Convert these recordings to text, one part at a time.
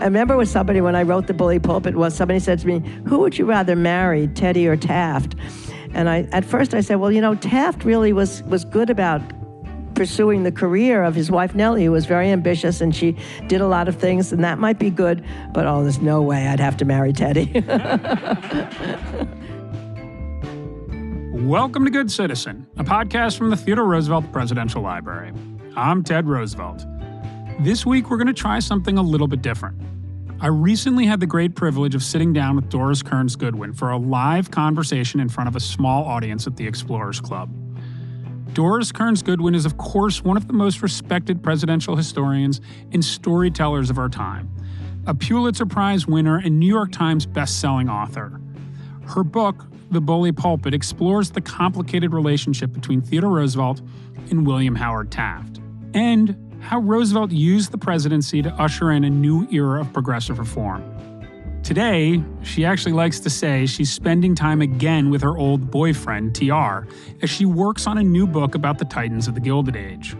remember with somebody when I wrote The Bully Pulpit, somebody said to me, who would you rather marry, Teddy or Taft? And at first I said, well, Taft really was good about pursuing the career of his wife, Nellie, who was very ambitious, and she did a lot of things, and that might be good, but there's no way I'd have to marry Teddy. Welcome to Good Citizen, a podcast from the Theodore Roosevelt Presidential Library. I'm Ted Roosevelt. This week, we're going to try something a little bit different. I recently had the great privilege of sitting down with Doris Kearns Goodwin for a live conversation in front of a small audience at the Explorers Club. Doris Kearns Goodwin is, of course, one of the most respected presidential historians and storytellers of our time, a Pulitzer Prize winner and New York Times best-selling author. Her book, The Bully Pulpit, explores the complicated relationship between Theodore Roosevelt and William Howard Taft, and how Roosevelt used the presidency to usher in a new era of progressive reform. Today, she actually likes to say she's spending time again with her old boyfriend, TR, as she works on a new book about the titans of the Gilded Age.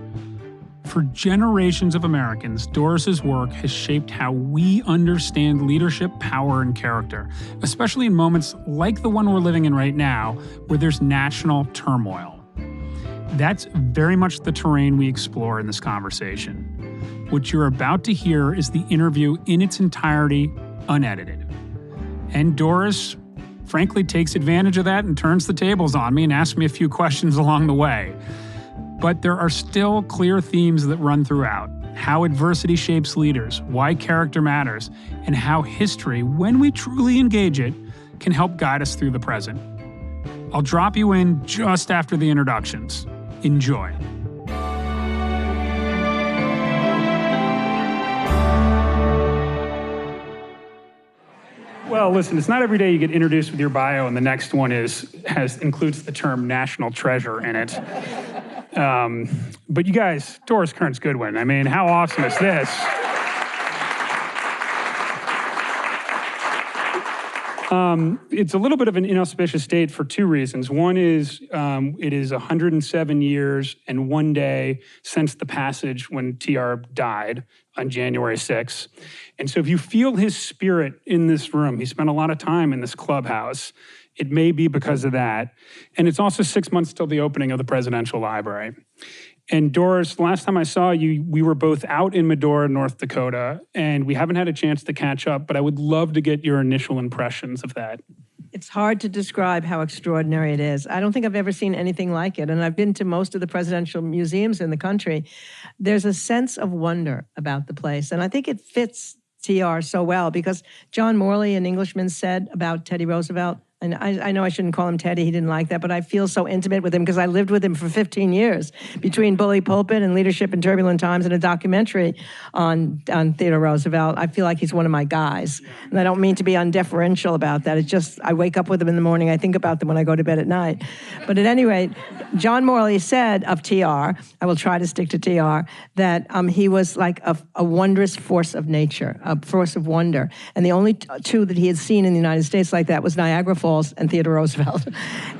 For generations of Americans, Doris's work has shaped how we understand leadership, power, and character, especially in moments like the one we're living in right now, where there's national turmoil. That's very much the terrain we explore in this conversation. What you're about to hear is the interview in its entirety, unedited. And Doris, frankly, takes advantage of that and turns the tables on me and asks me a few questions along the way. But there are still clear themes that run throughout: how adversity shapes leaders, why character matters, and how history, when we truly engage it, can help guide us through the present. I'll drop you in just after the introductions. Enjoy. Well, listen, it's not every day you get introduced with your bio and the next one includes the term national treasure in it. But you guys, Doris Kearns Goodwin, I mean, how awesome is this? It's a little bit of an inauspicious date for two reasons. One is it is 107 years and one day since the passage when TR died on January 6th. And so if you feel his spirit in this room, he spent a lot of time in this clubhouse, it may be because of that. And it's also 6 months till the opening of the Presidential Library. And Doris, last time I saw you, we were both out in Medora, North Dakota, and we haven't had a chance to catch up, but I would love to get your initial impressions of that. It's hard to describe how extraordinary it is. I don't think I've ever seen anything like it, and I've been to most of the presidential museums in the country. There's a sense of wonder about the place, and I think it fits TR so well because John Morley, an Englishman, said about Teddy Roosevelt, and I know I shouldn't call him Teddy, he didn't like that, but I feel so intimate with him because I lived with him for 15 years between Bully Pulpit and Leadership in Turbulent Times and a documentary on Theodore Roosevelt. I feel like he's one of my guys. And I don't mean to be undeferential about that. It's just, I wake up with him in the morning, I think about them when I go to bed at night. But at any rate, John Morley said of TR, I will try to stick to TR, that he was like a wondrous force of nature, a force of wonder. And the only two that he had seen in the United States like that was Niagara Falls and Theodore Roosevelt.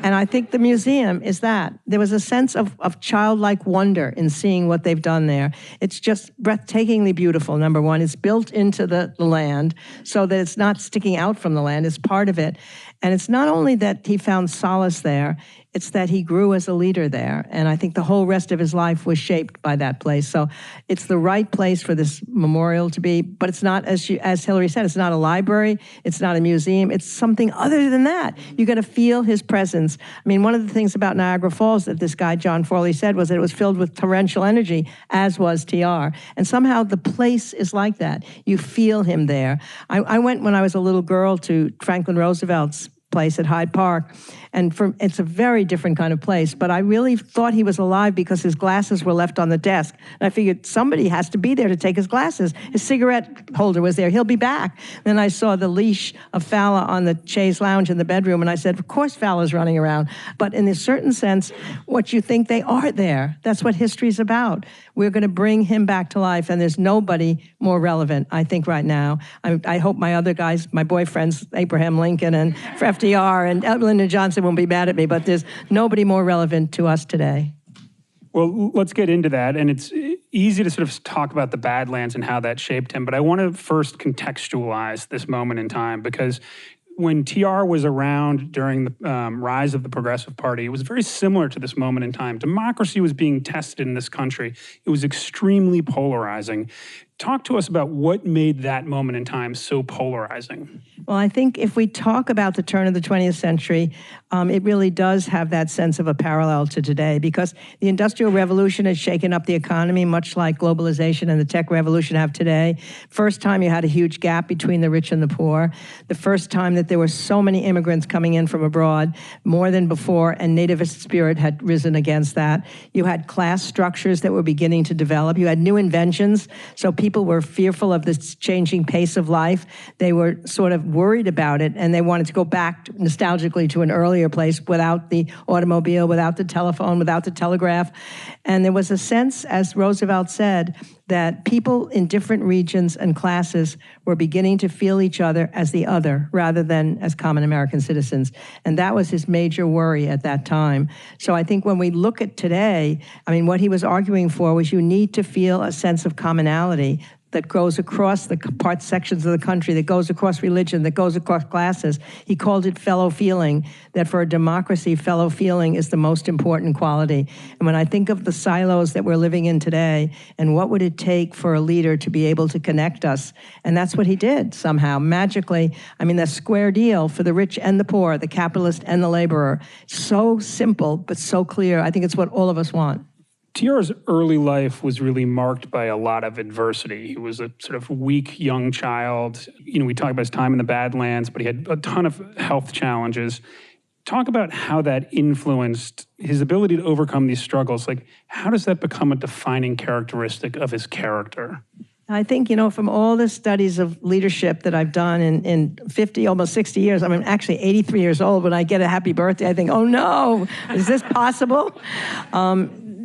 And I think the museum is that. There was a sense of childlike wonder in seeing what they've done there. It's just breathtakingly beautiful, number one. It's built into the land so that it's not sticking out from the land. It's part of it. And it's not only that he found solace there, it's that he grew as a leader there. And I think the whole rest of his life was shaped by that place. So it's the right place for this memorial to be, but it's not, as Hillary said, it's not a library, it's not a museum, it's something other than that. You're going to feel his presence. I mean, one of the things about Niagara Falls that this guy, John Forley, said was that it was filled with torrential energy, as was TR. And somehow the place is like that. You feel him there. I went when I was a little girl to Franklin Roosevelt's place at Hyde Park, and it's a very different kind of place, but I really thought he was alive because his glasses were left on the desk. And I figured somebody has to be there to take his glasses. His cigarette holder was there. He'll be back. Then I saw the leash of Fowler on the chaise lounge in the bedroom, and I said, of course Fowler's running around. But in a certain sense, what you think they are there. That's what history's about. We're going to bring him back to life, and there's nobody more relevant, I think, right now. I hope my other guys, my boyfriends, Abraham Lincoln and FDR and Lyndon Johnson won't be mad at me, but there's nobody more relevant to us today. Well, let's get into that. And easy to sort of talk about the Badlands and how that shaped him, but I want to first contextualize this moment in time, because when TR was around during the rise of the Progressive Party, it was very similar to this moment in time. Democracy was being tested in this country. It was extremely polarizing. Talk to us about what made that moment in time so polarizing. Well, I think if we talk about the turn of the 20th century, it really does have that sense of a parallel to today, because the Industrial Revolution has shaken up the economy, much like globalization and the tech revolution have today. First time you had a huge gap between the rich and the poor. The first time that there were so many immigrants coming in from abroad, more than before, and nativist spirit had risen against that. You had class structures that were beginning to develop. You had new inventions, so people were fearful of this changing pace of life. They were sort of worried about it, and they wanted to go back nostalgically to an earlier place without the automobile, without the telephone, without the telegraph. And there was a sense, as Roosevelt said, that people in different regions and classes were beginning to feel each other as the other rather than as common American citizens. And that was his major worry at that time. So I think when we look at today, I mean, what he was arguing for was you need to feel a sense of commonality that goes across the sections of the country, that goes across religion, that goes across classes. He called it fellow feeling, that for a democracy, fellow feeling is the most important quality. And when I think of the silos that we're living in today, and what would it take for a leader to be able to connect us, and that's what he did somehow, magically. I mean, the square deal for the rich and the poor, the capitalist and the laborer. So simple, but so clear. I think it's what all of us want. TR's early life was really marked by a lot of adversity. He was a sort of weak young child. You know, we talk about his time in the Badlands, but he had a ton of health challenges. Talk about how that influenced his ability to overcome these struggles. Like, how does that become a defining characteristic of his character? I think, you know, from all the studies of leadership that I've done in 50, almost 60 years, I'm actually 83 years old. When I get a happy birthday, I think, oh no, is this possible?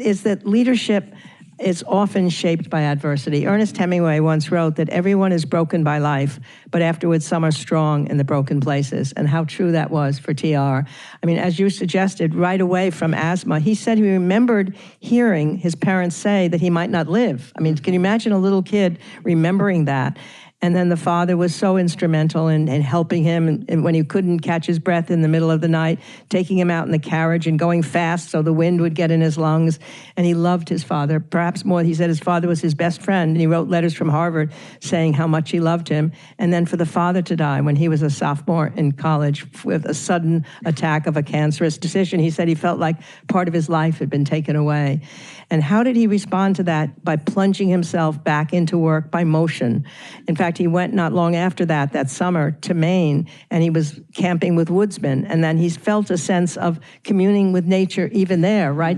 Is that leadership is often shaped by adversity. Ernest Hemingway once wrote that everyone is broken by life, but afterwards some are strong in the broken places, and how true that was for TR. I mean, as you suggested, right away from asthma, he said he remembered hearing his parents say that he might not live. I mean, can you imagine a little kid remembering that? And then the father was so instrumental in helping him, and when he couldn't catch his breath in the middle of the night, taking him out in the carriage and going fast so the wind would get in his lungs. And he loved his father, perhaps more. He said his father was his best friend, and he wrote letters from Harvard saying how much he loved him. And then for the father to die when he was a sophomore in college with a sudden attack of a cancerous decision, he said he felt like part of his life had been taken away. And how did he respond to that? By plunging himself back into work by motion. In fact, he went not long after that summer, to Maine, and he was camping with woodsmen. And then he felt a sense of communing with nature even there, right?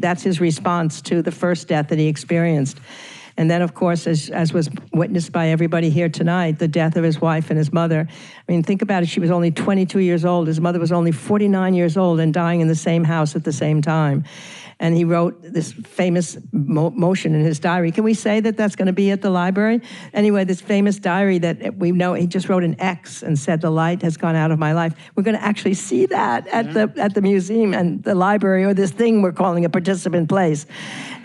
That's his response to the first death that he experienced. And then, of course, as was witnessed by everybody here tonight, the death of his wife and his mother. I mean, think about it. She was only 22 years old. His mother was only 49 years old and dying in the same house at the same time. And he wrote this famous motion in his diary. Can we say that that's going to be at the library? Anyway, this famous diary that we know, he just wrote an X and said, "The light has gone out of my life." We're going to actually see that at the museum and the library, or this thing we're calling a participant place.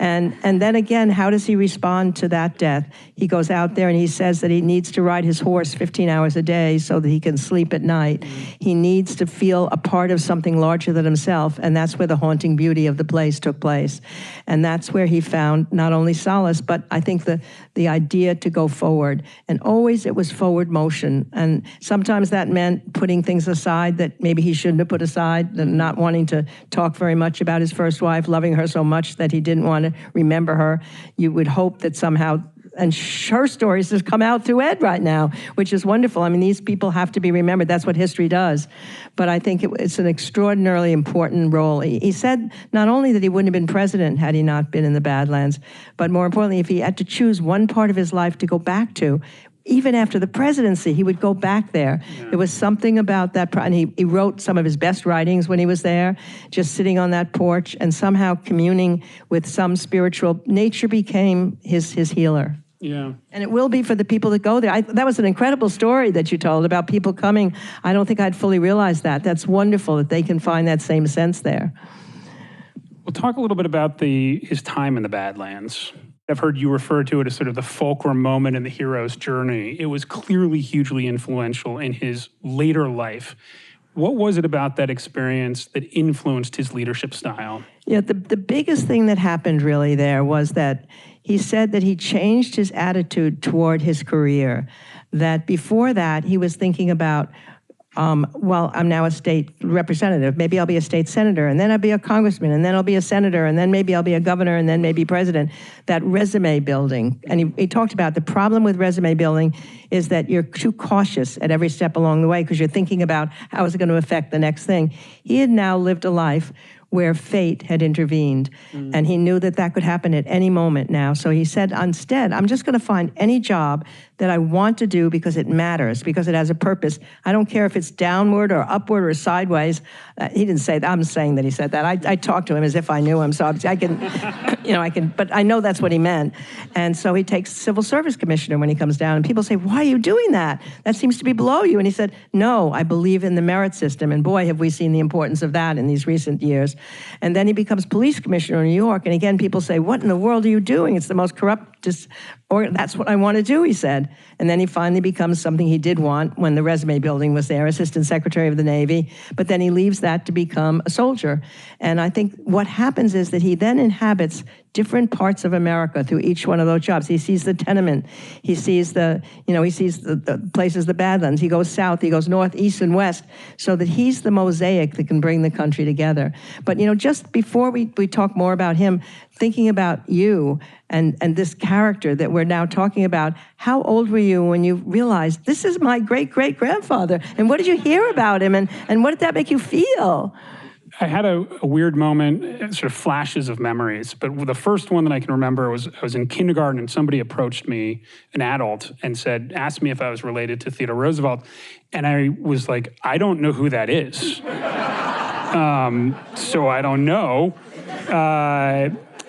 And then again, how does he respond to that death? He goes out there and he says that he needs to ride his horse 15 hours a day so that he can sleep at night. He needs to feel a part of something larger than himself, and that's where the haunting beauty of the place took place. And that's where he found not only solace, but I think the idea to go forward. And always it was forward motion. And sometimes that meant putting things aside that maybe he shouldn't have put aside, and not wanting to talk very much about his first wife, loving her so much that he didn't want to remember her. You would hope that somehow, and her stories have come out through Ed right now, which is wonderful. I mean, these people have to be remembered. That's what history does. But I think it's an extraordinarily important role. He said not only that he wouldn't have been president had he not been in the Badlands, but more importantly, if he had to choose one part of his life to go back to, even after the presidency, he would go back there. Yeah. There was something about that, and he wrote some of his best writings when he was there, just sitting on that porch and somehow communing with some spiritual. Nature became his healer. Yeah. And it will be for the people that go there. That was an incredible story that you told about people coming. I don't think I'd fully realized that. That's wonderful that they can find that same sense there. We'll talk a little bit about his time in the Badlands. I've heard you refer to it as sort of the fulcrum moment in the hero's journey. It was clearly hugely influential in his later life. What was it about that experience that influenced his leadership style? Yeah, the biggest thing that happened really there was that he said that he changed his attitude toward his career. That before that, he was thinking about, well, I'm now a state representative. Maybe I'll be a state senator, and then I'll be a congressman, and then I'll be a senator, and then maybe I'll be a governor, and then maybe president. That resume building. And he talked about the problem with resume building is that you're too cautious at every step along the way because you're thinking about how is it going to affect the next thing. He had now lived a life where fate had intervened. And he knew that that could happen at any moment now. So he said, instead, I'm just going to find any job that I want to do because it matters, because it has a purpose. I don't care if it's downward or upward or sideways. He didn't say that. I'm saying that he said that. I talked to him as if I knew him, so I can, but I know that's what he meant. And so he takes civil service commissioner when he comes down, and people say, why are you doing that? That seems to be below you. And he said, no, I believe in the merit system. And boy, have we seen the importance of that in these recent years. And then he becomes police commissioner in New York. And again, people say, what in the world are you doing? It's the most corrupt, or that's what I want to do, he said. And then he finally becomes something he did want when the resume building was there, Assistant Secretary of the Navy. But then he leaves that to become a soldier. And I think what happens is that he then inhabits different parts of America through each one of those jobs. He sees the tenement. He sees the places, the Badlands. He goes south, he goes north, east, and west, so that he's the mosaic that can bring the country together. But, just before we talk more about him, thinking about you and this character that we're now talking about, how old were you when you realized, this is my great-great-grandfather? And what did you hear about him? And what did that make you feel? I had a weird moment, sort of flashes of memories, but the first one that I can remember was I was in kindergarten and somebody approached me, an adult, and asked me if I was related to Theodore Roosevelt. And I was like, I don't know who that is. So I don't know.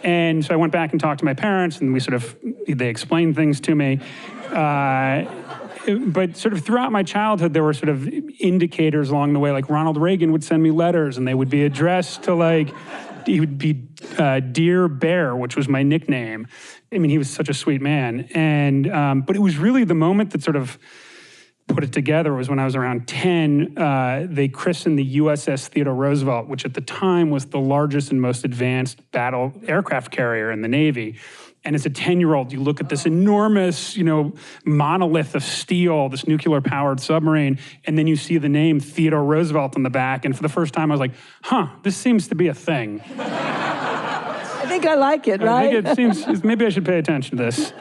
And so I went back and talked to my parents, and they explained things to me. But sort of throughout my childhood, there were sort of indicators along the way, like Ronald Reagan would send me letters, and they would be addressed to he would be Dear Bear, which was my nickname. I mean, he was such a sweet man. And but it was really the moment that sort of put it together was when I was around 10, they christened the USS Theodore Roosevelt, which at the time was the largest and most advanced battle aircraft carrier in the Navy. And as a 10-year-old, you look at this enormous, monolith of steel, this nuclear-powered submarine, and then you see the name Theodore Roosevelt on the back. And for the first time, I was like, this seems to be a thing. I think I like it, right? I think it seems, maybe I should pay attention to this.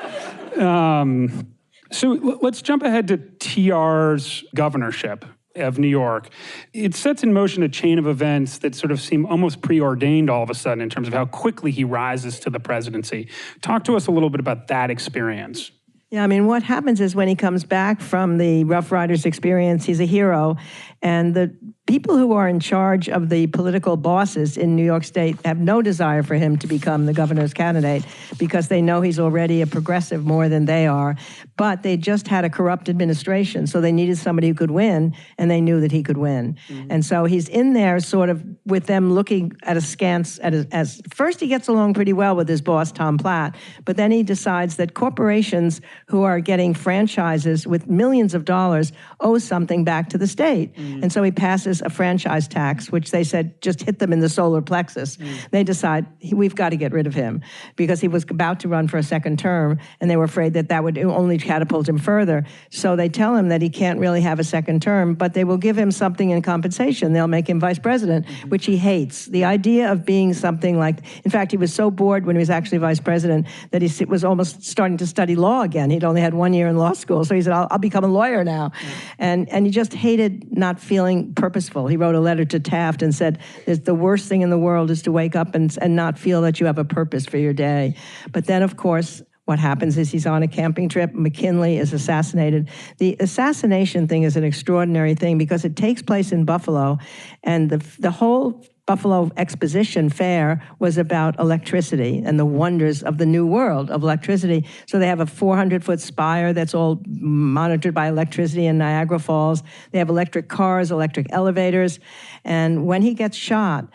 So let's jump ahead to TR's governorship of New York. It sets in motion a chain of events that sort of seem almost preordained all of a sudden in terms of how quickly he rises to the presidency. Talk to us a little bit about that experience. Yeah, I mean, what happens is when he comes back from the Rough Riders experience, he's a hero. And the people who are in charge of the political bosses in New York State have no desire for him to become the governor's candidate because they know he's already a progressive more than they are. But they just had a corrupt administration, so they needed somebody who could win, and they knew that he could win. Mm-hmm. And so he's in there sort of with them looking at askance as first he gets along pretty well with his boss, Tom Platt, but then he decides that corporations who are getting franchises with millions of dollars owe something back to the state. Mm-hmm. And so he passes a franchise tax, which they said just hit them in the solar plexus. They decide we've got to get rid of him because he was about to run for a second term, and they were afraid that that would only catapult him further. So they tell him that he can't really have a second term, but they will give him something in compensation. They'll make him vice president, which he hates. The idea of being something like, in fact, he was so bored when he was actually vice president that he was almost starting to study law again. He'd only had 1 year in law school, so he said, I'll become a lawyer now. And he just hated not feeling purposeful. He wrote a letter to Taft and said, the worst thing in the world is to wake up and not feel that you have a purpose for your day. But then, of course, what happens is he's on a camping trip. McKinley is assassinated. The assassination thing is an extraordinary thing because it takes place in Buffalo, and the whole Buffalo Exposition Fair was about electricity and the wonders of the new world of electricity. So they have a 400-foot spire that's all monitored by electricity in Niagara Falls. They have electric cars, electric elevators. And when he gets shot,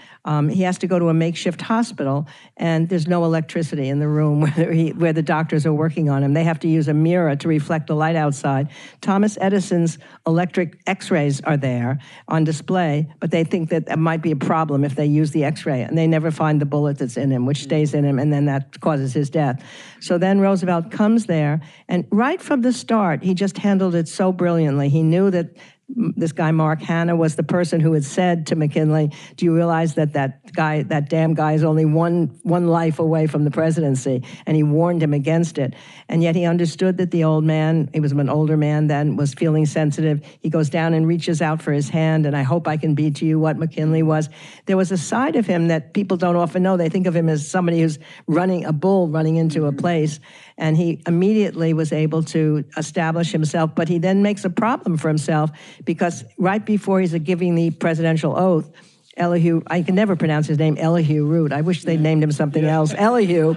He has to go to a makeshift hospital, and there's no electricity in the room where the doctors are working on him. They have to use a mirror to reflect the light outside. Thomas Edison's electric X-rays are there on display, but they think that might be a problem if they use the X-ray, and they never find the bullet that's in him, which stays in him, and then that causes his death. So then Roosevelt comes there, and right from the start, he just handled it so brilliantly. He knew that this guy, Mark Hanna, was the person who had said to McKinley, do you realize that that damn guy is only one life away from the presidency? And he warned him against it. And yet he understood that the old man, he was an older man then, was feeling sensitive. He goes down and reaches out for his hand, and I hope I can be to you what McKinley was. There was a side of him that people don't often know. They think of him as somebody who's a bull running into a place. And he immediately was able to establish himself, but he then makes a problem for himself because right before he's giving the presidential oath, Elihu, I can never pronounce his name, Elihu Root. I wish they'd named him something else. Elihu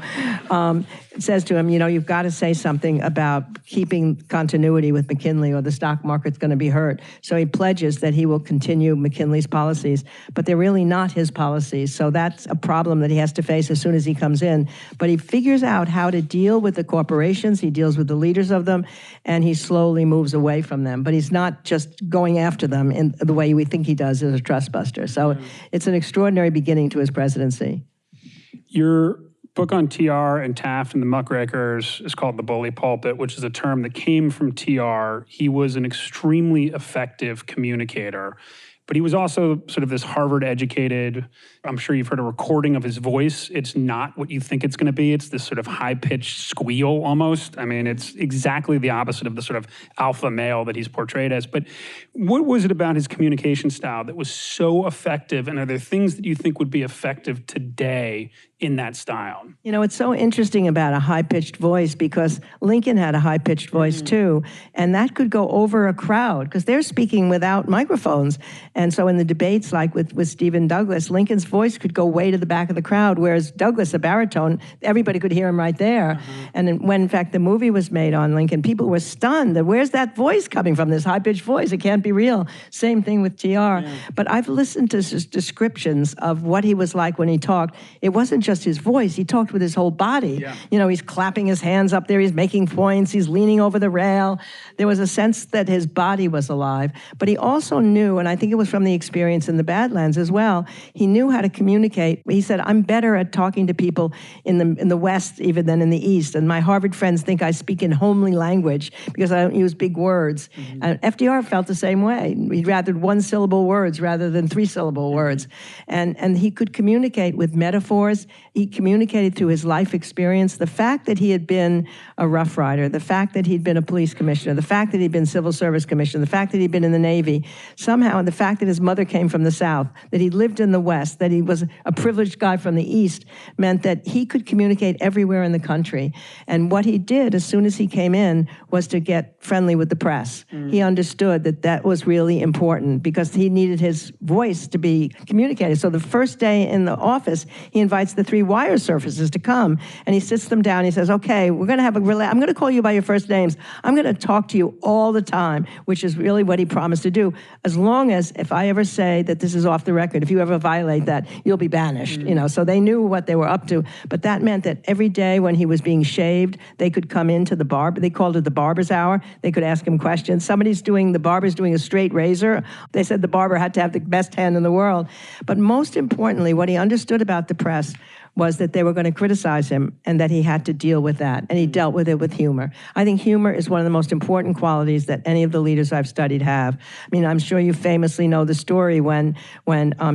says to him, you've got to say something about keeping continuity with McKinley or the stock market's going to be hurt. So he pledges that he will continue McKinley's policies, but they're really not his policies. So that's a problem that he has to face as soon as he comes in. But he figures out how to deal with the corporations, he deals with the leaders of them, and he slowly moves away from them. But he's not just going after them in the way we think he does as a trust buster. So it's an extraordinary beginning to his presidency. Your book on TR and Taft and the muckrakers is called The Bully Pulpit, which is a term that came from TR. He was an extremely effective communicator, but he was also sort of this Harvard-educated, I'm sure you've heard a recording of his voice. It's not what you think it's going to be. It's this sort of high-pitched squeal almost. I mean, it's exactly the opposite of the sort of alpha male that he's portrayed as. But what was it about his communication style that was so effective? And are there things that you think would be effective today in that style? It's so interesting about a high-pitched voice because Lincoln had a high-pitched voice too, and that could go over a crowd because they're speaking without microphones. And so in the debates, like with Stephen Douglas, Lincoln's voice could go way to the back of the crowd, whereas Douglas, a baritone, everybody could hear him right there. And when, in fact, the movie was made on Lincoln, people were stunned that where's that voice coming from, this high-pitched voice? It can't be real. Same thing with TR. But I've listened to his descriptions of what he was like when he talked. It wasn't just his voice. He talked with his whole body. He's clapping his hands up there. He's making points. He's leaning over the rail. There was a sense that his body was alive. But he also knew, and I think it was from the experience in the Badlands as well, he knew how to communicate. He said, I'm better at talking to people in the West even than in the East. And my Harvard friends think I speak in homely language because I don't use big words. And FDR felt the same way. He rathered one-syllable words rather than three-syllable words. And he could communicate with metaphors. He communicated through his life experience. The fact that he had been a Rough Rider, the fact that he'd been a police commissioner, the fact that he'd been civil service commissioner, the fact that he'd been in the Navy, somehow, and the fact that his mother came from the South, that he lived in the West, that he was a privileged guy from the East, meant that he could communicate everywhere in the country. And what he did as soon as he came in was to get friendly with the press. He understood that that was really important because he needed his voice to be communicated. So the first day in the office, he invites the three wire surfaces to come, and he sits them down. He says, okay, we're going to have I'm going to call you by your first names. I'm going to talk to you all the time, which is really what he promised to do. As long as, if I ever say that this is off the record, if you ever violate that, you'll be banished. So they knew what they were up to. But that meant that every day when he was being shaved, they could come into the barber. They called it the barber's hour. They could ask him questions. The barber's doing a straight razor. They said the barber had to have the best hand in the world. But most importantly, what he understood about the press was that they were going to criticize him and that he had to deal with that. And he dealt with it with humor. I think humor is one of the most important qualities that any of the leaders I've studied have. I mean, I'm sure you famously know the story when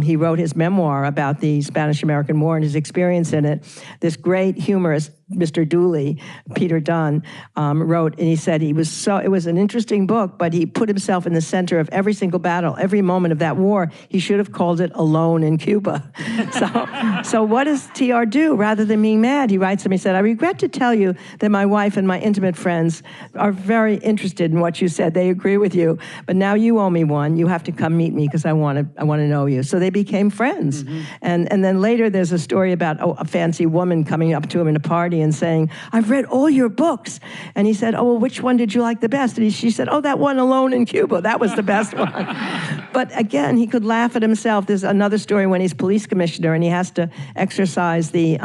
he wrote his memoir about the Spanish-American War and his experience in it. This great humorist, Mr. Dooley, Peter Dunn, wrote, and he said it was an interesting book, but he put himself in the center of every single battle, every moment of that war. He should have called it Alone in Cuba. So what does TR do? Rather than being mad, he writes to me, he said, I regret to tell you that my wife and my intimate friends are very interested in what you said. They agree with you, but now you owe me one. You have to come meet me because I want to know you. So they became friends. And then later there's a story about a fancy woman coming up to him in a party and saying, I've read all your books. And he said, oh, well, which one did you like the best? And she said, oh, that one, Alone in Cuba. That was the best one. But again, he could laugh at himself. There's another story when he's police commissioner and he has to exercise the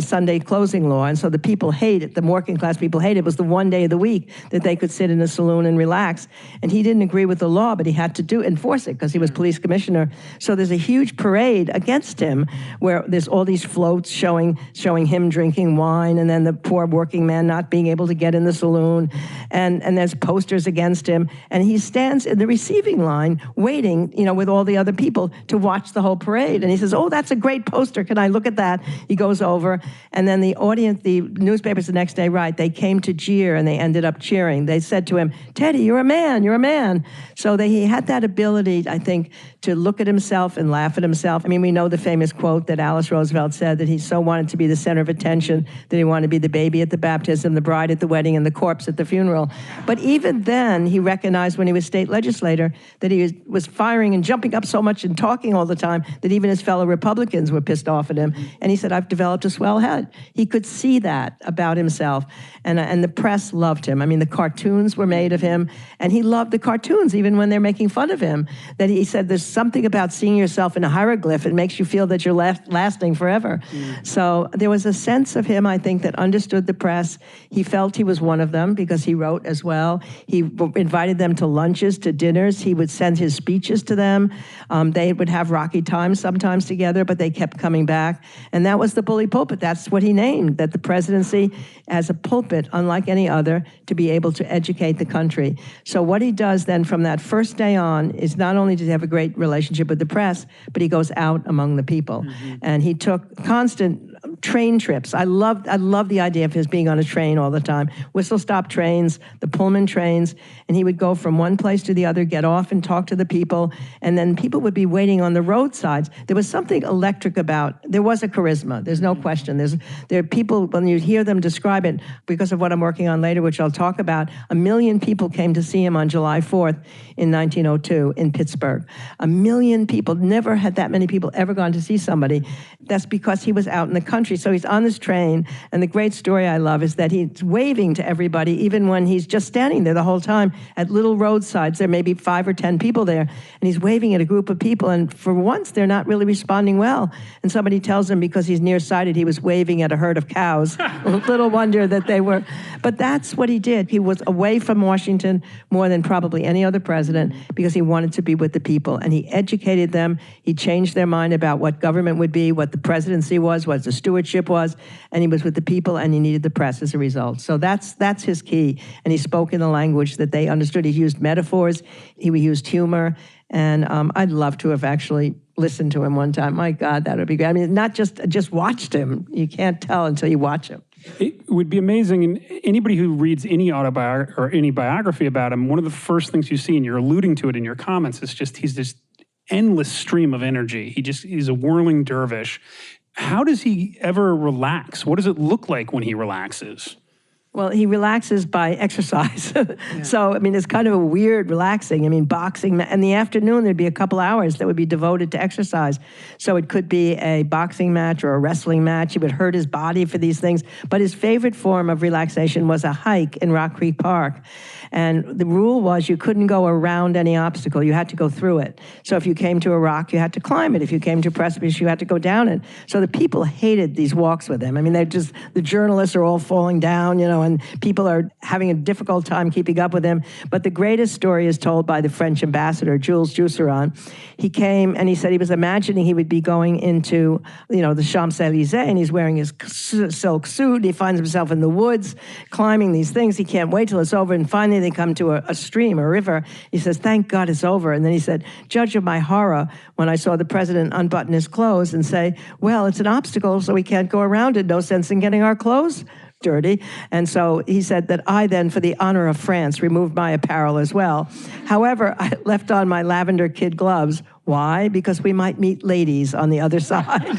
Sunday closing law. And so the people hate it. The working class people hate it. It was the one day of the week that they could sit in a saloon and relax. And he didn't agree with the law, but he had to enforce it because he was police commissioner. So there's a huge parade against him where there's all these floats showing him drinking wine and then the poor working man not being able to get in the saloon. And there's posters against him. And he stands in the receiving line waiting, with all the other people to watch the whole parade. And he says, "Oh, that's a great poster. Can I look at that?" He goes over. And then the audience, the newspapers the next day write, they came to jeer and they ended up cheering. They said to him, "Teddy, you're a man, you're a man." So he had that ability, I think, to look at himself and laugh at himself. I mean, we know the famous quote that Alice Roosevelt said, that he so wanted to be the center of attention that he wanted to be the baby at the baptism, the bride at the wedding, and the corpse at the funeral. But even then, he recognized when he was state legislator that he was firing and jumping up so much and talking all the time that even his fellow Republicans were pissed off at him. And he said, "I've developed a swell head." He could see that about himself. And the press loved him. I mean, the cartoons were made of him. And he loved the cartoons, even when they're making fun of him. That he said, there's something about seeing yourself in a hieroglyph. It makes you feel that you're lasting forever. So there was a sense of him, I think, that understood the press. He felt he was one of them because he wrote as well. He invited them to lunches, to dinners. He would send his speeches to them. They would have rocky times sometimes together, but they kept coming back. And that was the bully pulpit. That's what he named, that the presidency as a pulpit, unlike any other, to be able to educate the country. So what he does then from that first day on is not only does he have a great relationship with the press, but he goes out among the people. And he took constant train trips. I love the idea of his being on a train all the time. Whistle-stop trains, the Pullman trains, and he would go from one place to the other, get off and talk to the people, and then people would be waiting on the roadsides. There was something electric there was a charisma, there's no question. There are people, when you hear them describe it, because of what I'm working on later, which I'll talk about, 1 million people came to see him on July 4th in 1902 in Pittsburgh. 1 million people, never had that many people ever gone to see somebody. That's because he was out in the country. So he's on this train, and the great story I love is that he's waving to everybody, even when he's just standing there the whole time at little roadsides. There may be 5 or 10 people there, and he's waving at a group of people, and for once, they're not really responding well. And somebody tells him because he's nearsighted, he was waving at a herd of cows. Little wonder that they were. But that's what he did. He was away from Washington more than probably any other president because he wanted to be with the people, and he educated them. He changed their mind about what government would be, what the presidency was, what the stewardship was, and he was with the people, and he needed the press as a result. So that's his key, and he spoke in the language that they understood. He used metaphors, he used humor, and I'd love to have actually listened to him one time. My God, that would be great. I mean, not just watched him. You can't tell until you watch him. It would be amazing, and anybody who reads any autobiography or any biography about him, one of the first things you see, and you're alluding to it in your comments, is just he's this endless stream of energy. He's a whirling dervish. How does he ever relax? What does it look like when he relaxes? Well, he relaxes by exercise. So, I mean, it's kind of a weird relaxing. I mean, boxing. In the afternoon, there'd be a couple hours that would be devoted to exercise. So it could be a boxing match or a wrestling match. He would hurt his body for these things. But his favorite form of relaxation was a hike in Rock Creek Park. And the rule was you couldn't go around any obstacle. You had to go through it. So if you came to a rock, you had to climb it. If you came to a precipice, you had to go down it. So the people hated these walks with him. I mean, the journalists are all falling down, and people are having a difficult time keeping up with him. But the greatest story is told by the French ambassador, Jules Jusserand. He came and he said he was imagining he would be going into, the Champs-Élysées, and he's wearing his silk suit, and he finds himself in the woods, climbing these things. He can't wait till it's over, and finally they come to a stream, a river. He says, thank God it's over. And then he said, judge of my horror when I saw the president unbutton his clothes and say, well, it's an obstacle, so we can't go around it. No sense in getting our clothes dirty. And so he said that I then, for the honor of France, removed my apparel as well. However, I left on my lavender kid gloves. Why? Because we might meet ladies on the other side.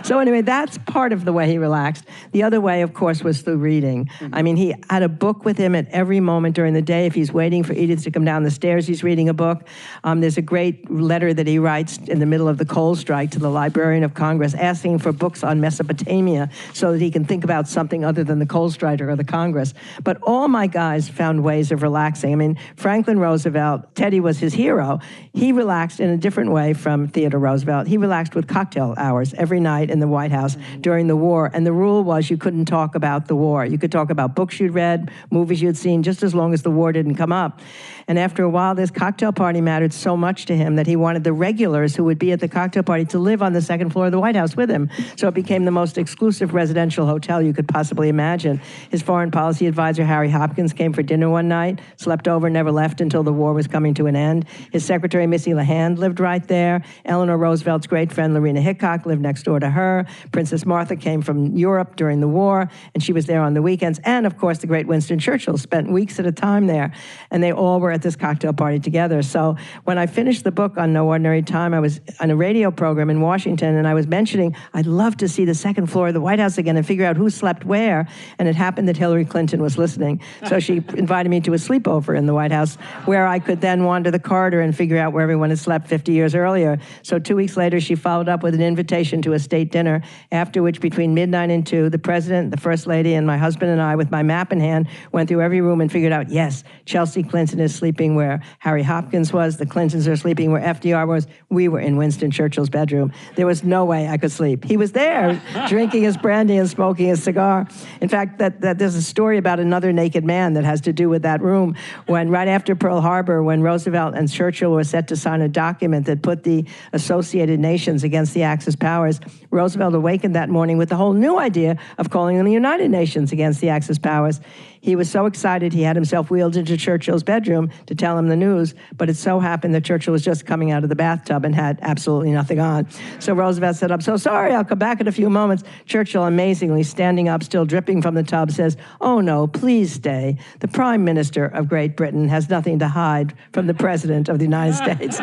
So anyway, that's part of the way he relaxed. The other way, of course, was through reading. I mean, he had a book with him at every moment during the day. If he's waiting for Edith to come down the stairs, he's reading a book. There's a great letter that he writes in the middle of the coal strike to the Librarian of Congress, asking for books on Mesopotamia so that he can think about something other than the coal strike or the Congress. But all my guys found ways of relaxing. I mean, Franklin Roosevelt, Teddy was his hero. He relaxed in a different way from Theodore Roosevelt. He relaxed with cocktail hours every night in the White House during the war. And the rule was you couldn't talk about the war. You could talk about books you'd read, movies you'd seen, just as long as the war didn't come up. And after a while, this cocktail party mattered so much to him that he wanted the regulars who would be at the cocktail party to live on the second floor of the White House with him. So it became the most exclusive residential hotel you could possibly imagine. His foreign policy advisor, Harry Hopkins, came for dinner one night, slept over, never left until the war was coming to an end. His secretary, Missy LeHand, lived right there. Eleanor Roosevelt's great friend, Lorena Hickok, lived next door to her. Princess Martha came from Europe during the war, and she was there on the weekends. And, of course, the great Winston Churchill spent weeks at a time there, and they all were at this cocktail party together. So when I finished the book on No Ordinary Time, I was on a radio program in Washington, and I was mentioning I'd love to see the second floor of the White House again and figure out who slept where. And it happened that Hillary Clinton was listening. So she invited me to a sleepover in the White House where I could then wander the corridor and figure out where everyone had slept 50 years earlier. So 2 weeks later, she followed up with an invitation to a state dinner, after which between midnight and 2, the president, the first lady, and my husband and I, with my map in hand, went through every room and figured out, yes, Chelsea Clinton is sleeping where Harry Hopkins was, the Clintons are sleeping where FDR was. We were in Winston Churchill's bedroom. There was no way I could sleep. He was there drinking his brandy and smoking his cigar. In fact, that there's a story about another naked man that has to do with that room. When right after Pearl Harbor, when Roosevelt and Churchill were set to sign a document that put the Associated Nations against the Axis powers, Roosevelt awakened that morning with the whole new idea of calling them the United Nations against the Axis powers. He was so excited he had himself wheeled into Churchill's bedroom to tell him the news, but it so happened that Churchill was just coming out of the bathtub and had absolutely nothing on. So Roosevelt said, "I'm so sorry, I'll come back in a few moments." Churchill, amazingly, standing up, still dripping from the tub, says, "Oh no, please stay. The Prime Minister of Great Britain has nothing to hide from the President of the United States."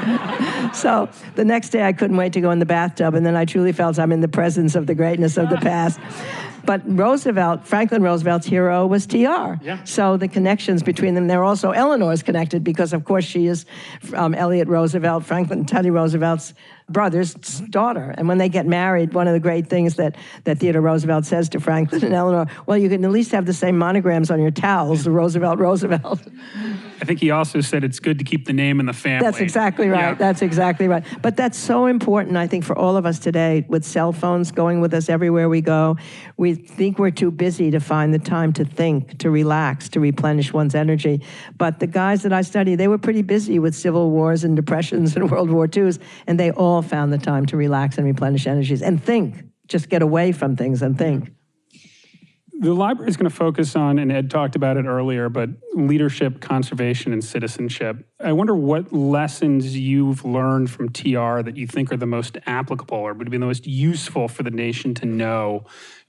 So the next day I couldn't wait to go in the bathtub, and then I truly felt I'm in the presence of the greatness of the past. But Roosevelt, Franklin Roosevelt's hero was TR. Yeah. So the connections between them, they're also Eleanor's connected because, of course, she is Elliot Roosevelt, Franklin Teddy Roosevelt's brother's daughter. And when they get married, one of the great things that Theodore Roosevelt says to Franklin and Eleanor, well, you can at least have the same monograms on your towels, the Roosevelt. I think he also said it's good to keep the name in the family. That's exactly right. Yeah. That's exactly right. But that's so important, I think, for all of us today with cell phones going with us everywhere we go. We think we're too busy to find the time to think, to relax, to replenish one's energy. But the guys that I study, they were pretty busy with civil wars and depressions and World War IIs, and they all found the time to relax and replenish energies and think. Just get away from things and think. The library is going to focus on, and Ed talked about it earlier, but leadership, conservation, and citizenship. I wonder what lessons you've learned from TR that you think are the most applicable or would be the most useful for the nation to know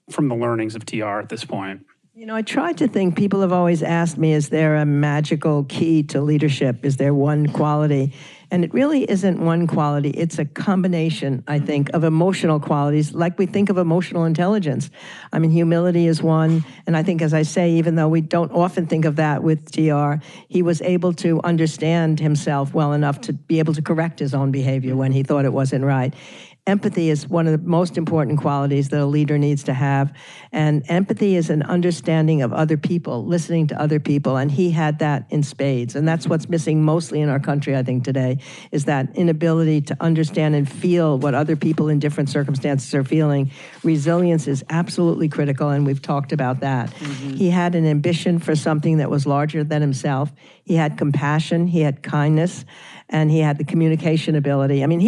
from the learnings of TR at this point. You know, I tried to think, people have always asked me, is there a magical key to leadership? Is there one quality? And it really isn't one quality. It's a combination, I think, of emotional qualities, like we think of emotional intelligence. I mean, humility is one. And I think, as I say, even though we don't often think of that with TR, he was able to understand himself well enough to be able to correct his own behavior when he thought it wasn't right. Empathy is one of the most important qualities that a leader needs to have. And empathy is an understanding of other people, listening to other people. And he had that in spades. And that's what's missing mostly in our country, I think, today, is that inability to understand and feel what other people in different circumstances are feeling. Resilience is absolutely critical, and we've talked about that. Mm-hmm. He had an ambition for something that was larger than himself. He had compassion, he had kindness, and he had the communication ability. I mean,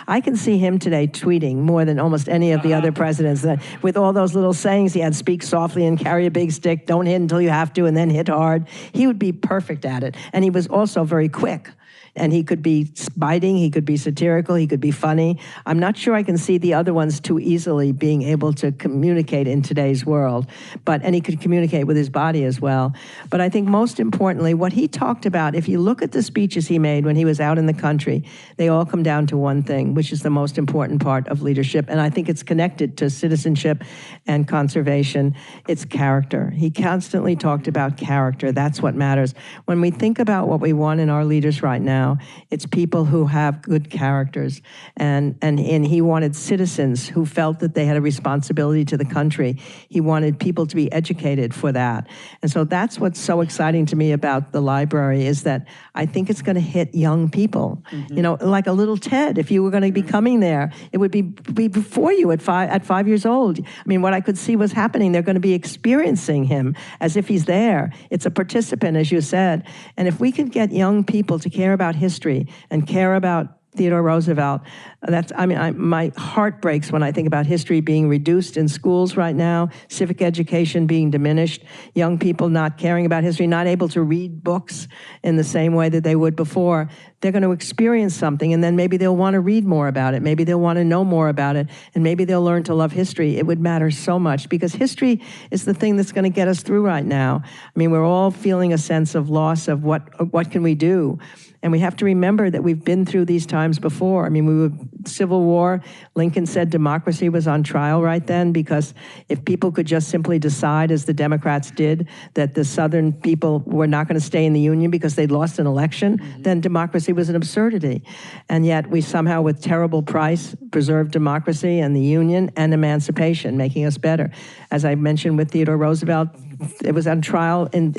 I can see him today tweeting more than almost any of the other presidents. With all those little sayings, he had speak softly and carry a big stick, don't hit until you have to, and then hit hard. He would be perfect at it. And he was also very quick. And he could be biting, he could be satirical, he could be funny. I'm not sure I can see the other ones too easily being able to communicate in today's world. And he could communicate with his body as well. But I think most importantly, what he talked about, if you look at the speeches he made when he was out in the country, they all come down to one thing, which is the most important part of leadership. And I think it's connected to citizenship and conservation. It's character. He constantly talked about character. That's what matters. When we think about what we want in our leaders right now, it's people who have good characters. And he wanted citizens who felt that they had a responsibility to the country. He wanted people to be educated for that. And so that's what's so exciting to me about the library, is that I think it's going to hit young people. You know, like a little Ted, if you were going to be coming there, it would be before you at 5 years old. I mean, what I could see was happening. They're going to be experiencing him as if he's there. It's a participant, as you said. And if we could get young people to care about history and care about Theodore Roosevelt, my heart breaks when I think about history being reduced in schools right now, civic education being diminished, young people not caring about history, not able to read books in the same way that they would before. They're going to experience something, and then maybe they'll want to read more about it. Maybe they'll want to know more about it, and maybe they'll learn to love history. It would matter so much, because history is the thing that's going to get us through right now. I mean, we're all feeling a sense of loss of what can we do? And we have to remember that we've been through these times before. I mean, we were Civil War. Lincoln said democracy was on trial right then, because if people could just simply decide, as the Democrats did, that the Southern people were not going to stay in the Union because they'd lost an election, then democracy was an absurdity. And yet we somehow, with terrible price, preserved democracy and the Union and emancipation, making us better. As I mentioned with Theodore Roosevelt, it was on trial in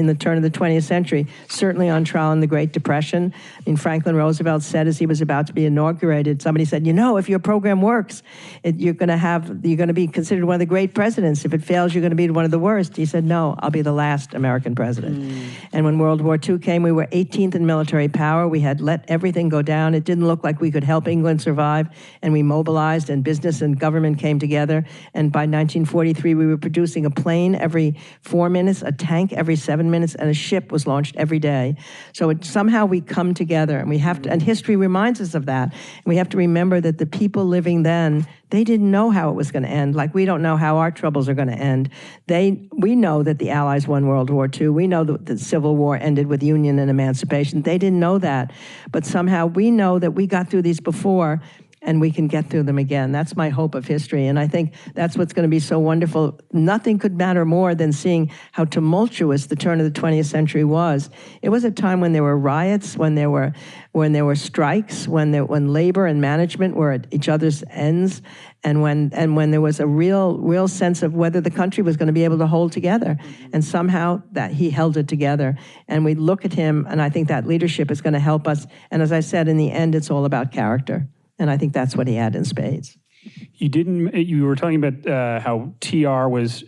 the turn of the 20th century, certainly on trial in the Great Depression. I mean, Franklin Roosevelt said, as he was about to be inaugurated, somebody said, you know, if your program works, you're going to be considered one of the great presidents. If it fails, you're going to be one of the worst. He said, no, I'll be the last American president. And when World War II came, we were 18th in military power. We had let everything go down. It didn't look like we could help England survive, and we mobilized, and business and government came together. And by 1943, we were producing a plane every 4 minutes, a tank every 7 minutes, and a ship was launched every day. So somehow we come together, and we have to, and history reminds us of that. And we have to remember that the people living then, they didn't know how it was going to end, like we don't know how our troubles are going to end. We know that the Allies won World War II. We know that the Civil War ended with Union and emancipation. They didn't know that. But somehow we know that we got through these before, and we can get through them again. That's my hope of history, and I think that's what's going to be so wonderful. Nothing could matter more than seeing how tumultuous the turn of the 20th century was. It was a time when there were riots, when there were strikes, when labor and management were at each other's ends, and when there was a real sense of whether the country was going to be able to hold together. And somehow that he held it together. And we look at him, and I think that leadership is going to help us. And as I said, in the end, it's all about character. And I think that's what he had in spades. You were talking about how TR was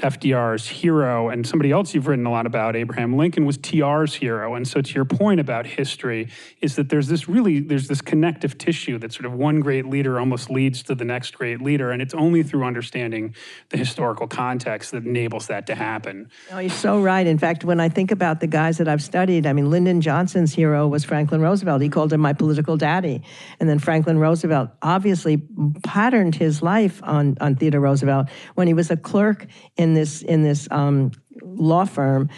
FDR's hero, and somebody else you've written a lot about, Abraham Lincoln, was TR's hero. And so to your point about history is that there's this connective tissue that sort of one great leader almost leads to the next great leader. And it's only through understanding the historical context that enables that to happen. Oh, you're so right. In fact, when I think about the guys that I've studied, I mean, Lyndon Johnson's hero was Franklin Roosevelt. He called him my political daddy. And then Franklin Roosevelt obviously patterned his life on Theodore Roosevelt when he was a clerk in this law firm,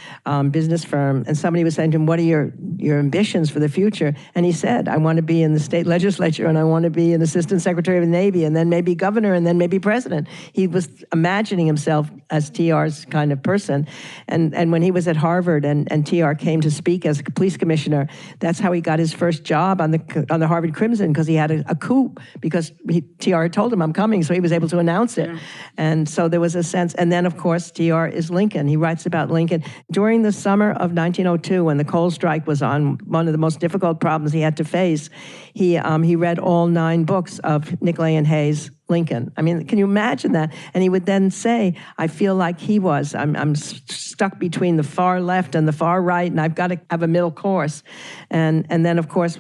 business firm, and somebody was saying to him, what are your ambitions for the future? And he said, I want to be in the state legislature, and I want to be an assistant secretary of the Navy, and then maybe governor, and then maybe president. He was imagining himself as TR's kind of person. And when he was at Harvard and TR came to speak as police commissioner, that's how he got his first job on the Harvard Crimson, because he had a coup, because TR had told him, I'm coming, so he was able to announce it. Yeah. And so there was a sense, and then of course TR is Lincoln. He writes about Lincoln. During the summer of 1902, when the coal strike was on, one of the most difficult problems he had to face, he read all 9 books of Nicolay and Hayes' Lincoln. I mean, can you imagine that? And he would then say, I feel like he was. I'm stuck between the far left and the far right, and I've got to have a middle course. And then, of course,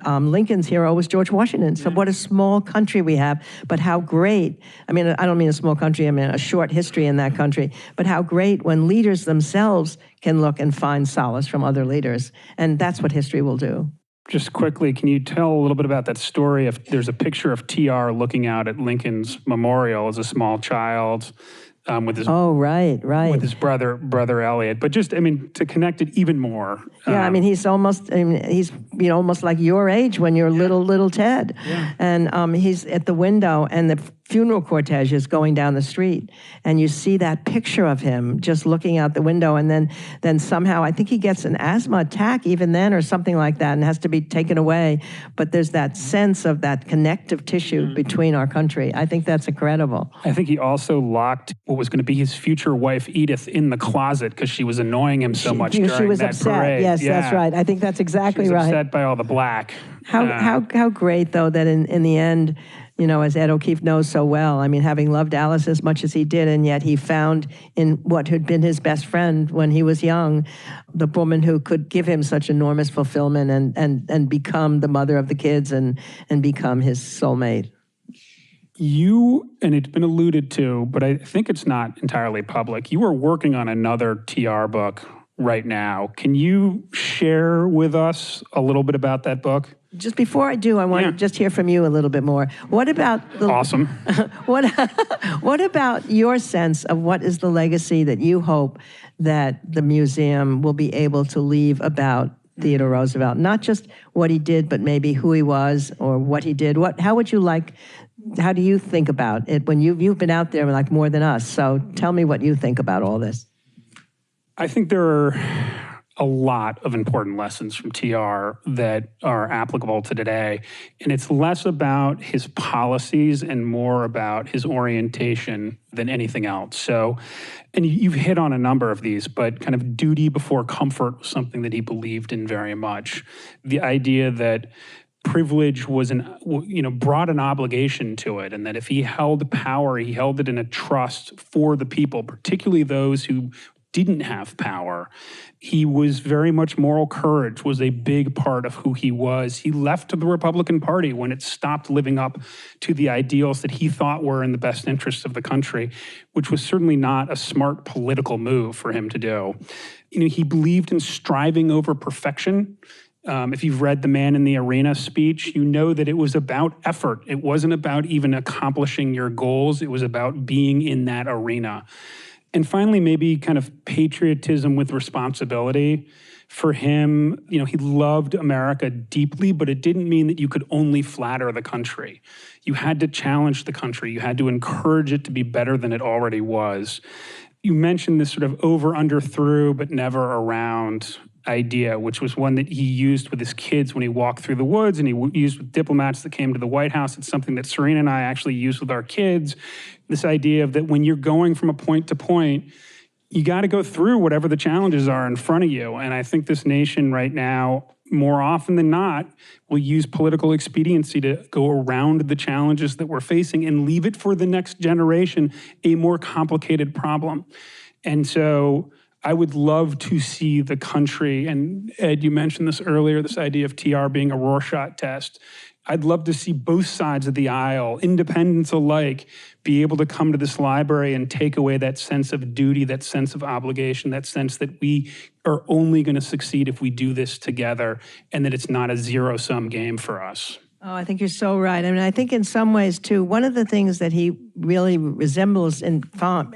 Lincoln's hero was George Washington. So what a small country we have, but how great. I mean, I don't mean a small country, I mean a short history in that country, but how great when leaders themselves can look and find solace from other leaders. And that's what history will do. Just quickly, can you tell a little bit about that story? If there's a picture of TR looking out at Lincoln's memorial as a small child, with his with his brother Elliot. But just, I mean, to connect it even more. Yeah, I mean, he's almost like your age when you're little Ted. Yeah. And he's at the window and the funeral cortege is going down the street. And you see that picture of him just looking out the window. And then somehow, I think he gets an asthma attack even then or something like that and has to be taken away. But there's that sense of that connective tissue between our country. I think that's incredible. I think he also locked what was going to be his future wife, Edith, in the closet because she was annoying him so much during she was that upset. parade. Yes, that's right. I think that's exactly she was right. upset by all the black. How great, though, that in the end, as Ed O'Keefe knows so well, I mean, having loved Alice as much as he did, and yet he found in what had been his best friend when he was young, the woman who could give him such enormous fulfillment and become the mother of the kids and become his soulmate. You, and it's been alluded to, but I think it's not entirely public, you are working on another TR book right now. Can you share with us a little bit about that book? Just before I do, I want to just hear from you a little bit more. What about Awesome. What about your sense of what is the legacy that you hope that the museum will be able to leave about Theodore Roosevelt? Not just what he did, but maybe who he was or what he did. How do you think about it when you've been out there like more than us? So tell me what you think about all this. I think there are a lot of important lessons from TR that are applicable to today. And it's less about his policies and more about his orientation than anything else. So, and you've hit on a number of these, but kind of duty before comfort was something that he believed in very much. The idea that privilege was brought an obligation to it, and that if he held power, he held it in a trust for the people, particularly those who didn't have power. He was very much moral courage was a big part of who he was. He left the Republican Party when it stopped living up to the ideals that he thought were in the best interests of the country, which was certainly not a smart political move for him to do. He believed in striving over perfection. If you've read the Man in the Arena speech, you know that it was about effort. It wasn't about even accomplishing your goals. It was about being in that arena. And finally, maybe kind of patriotism with responsibility. For him, he loved America deeply, but it didn't mean that you could only flatter the country. You had to challenge the country. You had to encourage it to be better than it already was. You mentioned this sort of over, under, through, but never around idea, which was one that he used with his kids when he walked through the woods, and he used with diplomats that came to the White House. It's something that Serena and I actually use with our kids. This idea of that when you're going from a point to point, you got to go through whatever the challenges are in front of you. And I think this nation right now, more often than not, will use political expediency to go around the challenges that we're facing and leave it for the next generation a more complicated problem. And so I would love to see the country, and Ed, you mentioned this earlier, this idea of TR being a Rorschach test. I'd love to see both sides of the aisle, independents alike, be able to come to this library and take away that sense of duty, that sense of obligation, that sense that we are only going to succeed if we do this together, and that it's not a zero-sum game for us. Oh, I think you're so right. I mean, I think in some ways, too, one of the things that he really resembles in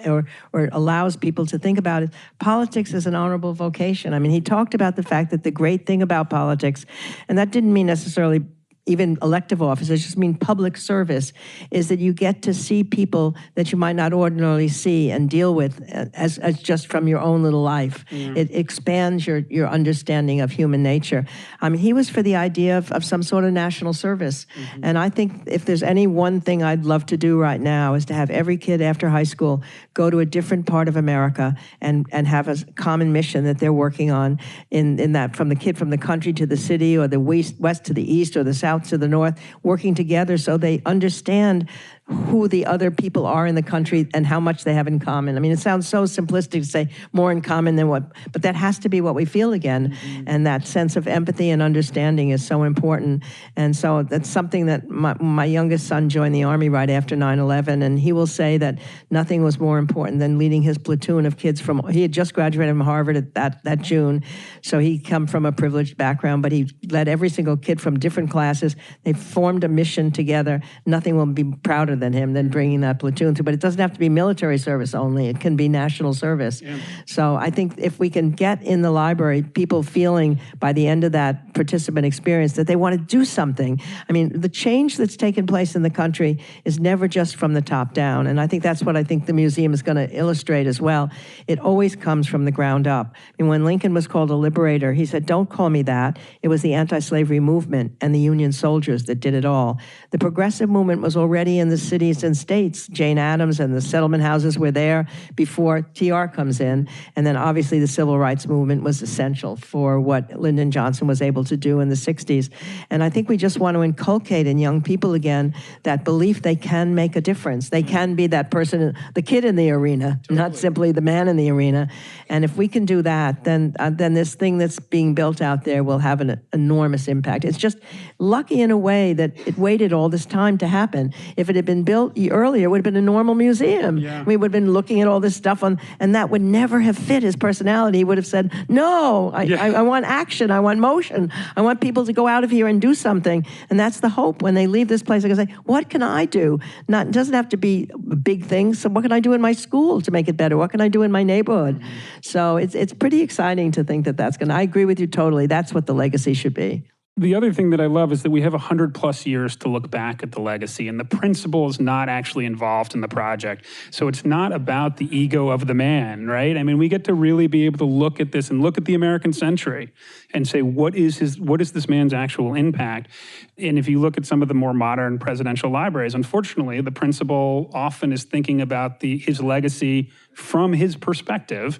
or allows people to think about is politics is an honorable vocation. I mean, he talked about the fact that the great thing about politics, and that didn't mean necessarily even elective office, I just mean public service, is that you get to see people that you might not ordinarily see and deal with as just from your own little life. It expands your understanding of human nature. I mean, he was for the idea of some sort of national service. And I think if there's any one thing I'd love to do right now is to have every kid after high school go to a different part of America and have a common mission that they're working on in that, from the kid from the country to the city, or the west to the east, or the south to the north, working together so they understand who the other people are in the country and how much they have in common. I mean, it sounds so simplistic to say more in common than what, but that has to be what we feel again. And that sense of empathy and understanding is so important. And so that's something that my youngest son joined the Army right after 9/11, and he will say that nothing was more important than leading his platoon of kids he had just graduated from Harvard at that June, so he come from a privileged background, but he led every single kid from different classes. They formed a mission together. Nothing will be prouder than him than bringing that platoon through. But it doesn't have to be military service only. It can be national service. Yeah. So I think if we can get in the library people feeling by the end of that participant experience that they want to do something. I mean, the change that's taken place in the country is never just from the top down. And I think that's what I think the museum is going to illustrate as well. It always comes from the ground up. I mean, when Lincoln was called a liberator, he said, "Don't call me that. It was the anti-slavery movement and the Union soldiers that did it all." The progressive movement was already in the cities and states. Jane Addams and the settlement houses were there before TR comes in. And then obviously the civil rights movement was essential for what Lyndon Johnson was able to do in the 60s. And I think we just want to inculcate in young people again that belief they can make a difference. They can be that person, the kid in the arena, not simply the man in the arena. And if we can do that, then this thing that's being built out there will have an enormous impact. It's just lucky in a way that it waited all this time to happen. If it had been built earlier, it would have been a normal museum. Yeah. We would have been looking at all this stuff and that would never have fit his personality. He would have said, "No, I want action, I want motion, I want people to go out of here and do something." And that's the hope when they leave this place. They're going to say, "What can I do?" It doesn't have to be big things. So what can I do in my school to make it better? What can I do in my neighborhood? So it's pretty exciting to think that that's going to, I agree with you totally. That's what the legacy should be. The other thing that I love is that we have 100+ years to look back at the legacy, and the principle is not actually involved in the project. So it's not about the ego of the man, right? I mean, we get to really be able to look at this and look at the American century and say, what is this man's actual impact? And if you look at some of the more modern presidential libraries, unfortunately, the principal often is thinking about his legacy from his perspective,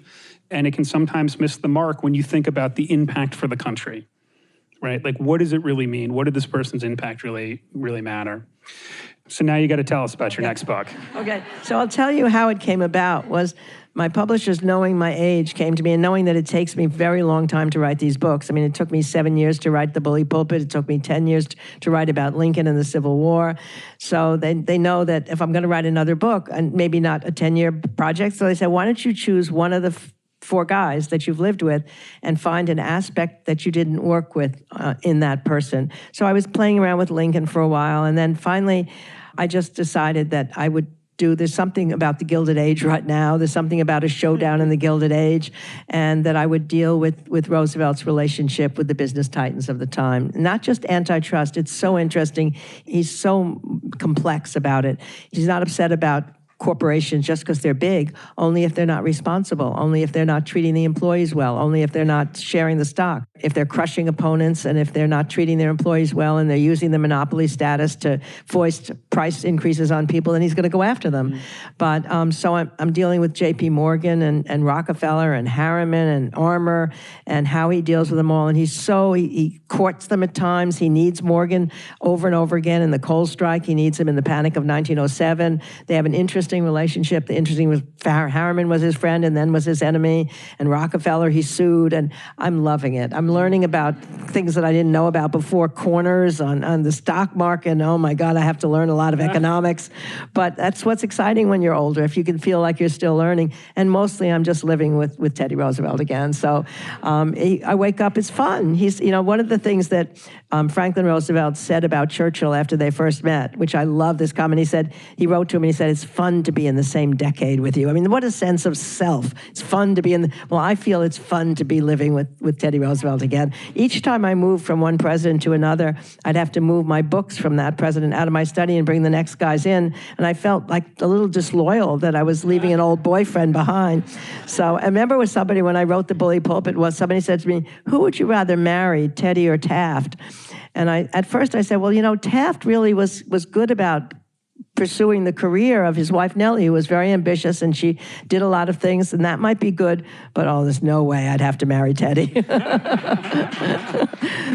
and it can sometimes miss the mark when you think about the impact for the country. Right? Like, what does it really mean? What did this person's impact really matter? So now you got to tell us about your next book. Okay. So I'll tell you how it came about. Was my publishers, knowing my age, came to me and knowing that it takes me a very long time to write these books. I mean, it took me 7 years to write The Bully Pulpit. It took me 10 years to write about Lincoln and the Civil War. So they know that if I'm going to write another book, and maybe not a 10-year project, so they said, why don't you choose one of the 4 guys that you've lived with and find an aspect that you didn't work with in that person. So I was playing around with Lincoln for a while, and then finally I just decided that I would there's something about the Gilded Age right now, there's something about a showdown in the Gilded Age, and that I would deal with Roosevelt's relationship with the business titans of the time. Not just antitrust, it's so interesting, he's so complex about it. He's not upset about corporations just because they're big, only if they're not responsible, only if they're not treating the employees well, only if they're not sharing the stock, if they're crushing opponents, and if they're not treating their employees well, and they're using the monopoly status to foist price increases on people, then he's going to go after them. Mm-hmm. But so I'm dealing with J.P. Morgan and Rockefeller and Harriman and Armour and how he deals with them all. And he courts them at times. He needs Morgan over and over again in the coal strike. He needs him in the Panic of 1907. They have an interesting relationship. The interesting was Harriman was his friend and then was his enemy, and Rockefeller he sued, and I'm loving it. I'm learning about things that I didn't know about before, corners on the stock market, and oh my God, I have to learn a lot of economics, but that's what's exciting when you're older, if you can feel like you're still learning, and mostly I'm just living with Teddy Roosevelt again, so I wake up, it's fun. He's, one of the things that Franklin Roosevelt said about Churchill after they first met, which I love this comment, he wrote to him and he said, it's fun to be in the same decade with you. I mean, what a sense of self. It's fun to be I feel it's fun to be living with Teddy Roosevelt again. Each time I moved from one president to another, I'd have to move my books from that president out of my study and bring the next guys in, and I felt like a little disloyal that I was leaving an old boyfriend behind. So I remember with somebody, when I wrote The Bully Pulpit, somebody said to me, who would you rather marry, Teddy or Taft? And at first I said, well, Taft really was good about pursuing the career of his wife, Nellie, who was very ambitious, and she did a lot of things, and that might be good, but there's no way I'd have to marry Teddy.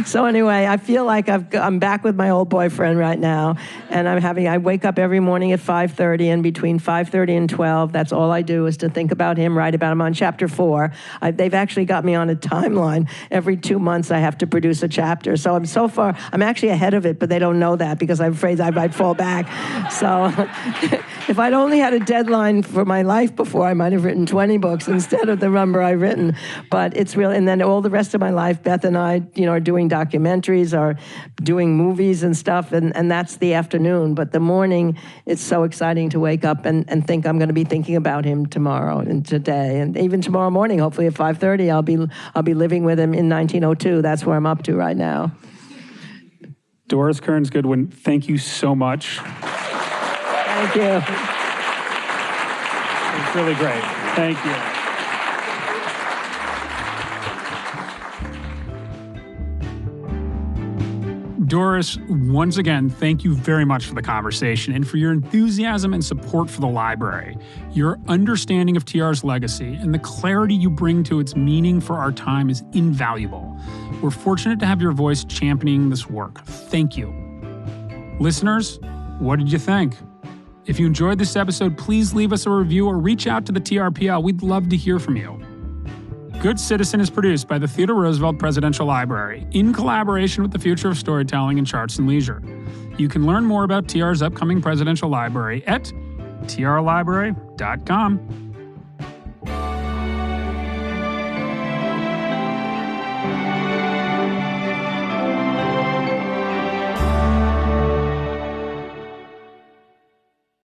So anyway, I feel like I'm back with my old boyfriend right now, and I wake up every morning at 5:30, and between 5:30 and 12, that's all I do is to think about him, write about him. On chapter 4. They've actually got me on a timeline. Every 2 months I have to produce a chapter. So I'm actually ahead of it, but they don't know that because I'm afraid I might fall back. So if I'd only had a deadline for my life before, I might have written 20 books instead of the number I've written. But it's real. And then all the rest of my life, Beth and I, are doing documentaries or doing movies and stuff, and that's the afternoon. But the morning, it's so exciting to wake up and think I'm going to be thinking about him tomorrow and today. And even tomorrow morning, hopefully at 5:30, I'll be living with him in 1902. That's where I'm up to right now. Doris Kearns Goodwin, thank you so much. Thank you. It's really great. Thank you. Doris, once again, thank you very much for the conversation and for your enthusiasm and support for the library. Your understanding of TR's legacy and the clarity you bring to its meaning for our time is invaluable. We're fortunate to have your voice championing this work. Thank you. Listeners, what did you think? If you enjoyed this episode, please leave us a review or reach out to the TRPL. We'd love to hear from you. Good Citizen is produced by the Theodore Roosevelt Presidential Library in collaboration with the Future of Storytelling and Charts and Leisure. You can learn more about TR's upcoming presidential library at trlibrary.com.